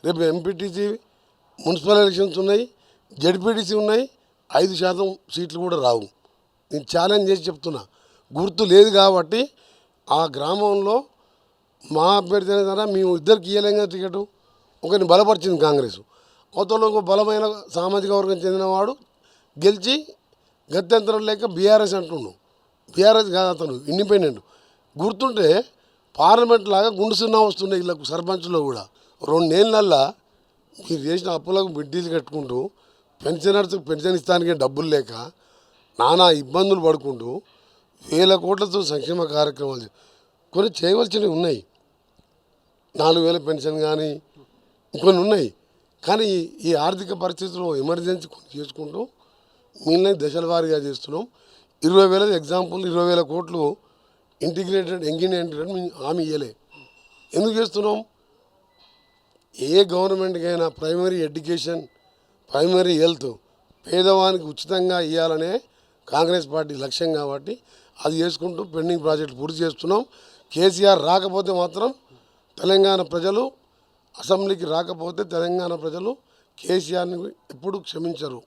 రేపు MPTC municipal elections ఉన్నాయి, ZPTC ఉన్నాయి, 5% సీట్లు కూడా రావు. నేను ఛాలెంజ్ చేసి చెప్తున్నా. గుర్తు లేదు కాబట్టి ఆ గ్రామంలో మా అభ్యర్థి అయినా మేము ఇద్దరికి ఇయ్యలేంగా టికెట్. ఒకరిని బలపరిచింది కాంగ్రెస్, అవతల ఒక బలమైన సామాజిక వర్గం చెందినవాడు గెలిచి గత్యంతరం లేక బీఆర్ఎస్ అంటున్నాడు. బీఆర్ఎస్ కాదు, అతను ఇండిపెండెంట్. గుర్తుంటే పార్లమెంట్ లాగా గుండు సున్నా వస్తున్నాయి వీళ్ళకు సర్పంచ్లో కూడా. 2 నెలలల్లా మీరు చేసిన అప్పులకు బిడ్డీలు కట్టుకుంటూ పెన్షనర్స్కి పెన్షన్ ఇస్తానికే డబ్బులు లేక నానా ఇబ్బందులు పడుకుంటూ వేల కోట్లతో సంక్షేమ కార్యక్రమాలు కొన్ని చేయవలసినవి ఉన్నాయి. 4,000 పెన్షన్ కానీ ఇంకొన్ని ఉన్నాయి. కానీ ఈ ఆర్థిక పరిస్థితుల్లో ఎమర్జెన్సీ కొన్ని చేసుకుంటూ మిగిలిన దశల వారీగా చేస్తున్నాం. 20,000 ఎగ్జాంపుల్, 20,000 కోట్లు ఇంటిగ్రేటెడ్ ఎంగినేటెడ్ హామీ ఇవ్వలే. ఎందుకు చేస్తున్నాం? ఏ గవర్నమెంట్కైనా ప్రైమరీ ఎడ్యుకేషన్, ప్రైమరీ హెల్త్ పేదవానికి ఉచితంగా ఇవ్వాలనే కాంగ్రెస్ పార్టీ లక్ష్యం కాబట్టి అది చేసుకుంటూ పెండింగ్ ప్రాజెక్టు పూర్తి చేస్తున్నాం. కేసీఆర్ రాకపోతే మాత్రం తెలంగాణ ప్రజలు, అసెంబ్లీకి రాకపోతే తెలంగాణ ప్రజలు కేసీఆర్ని ఎప్పుడు క్షమించరు.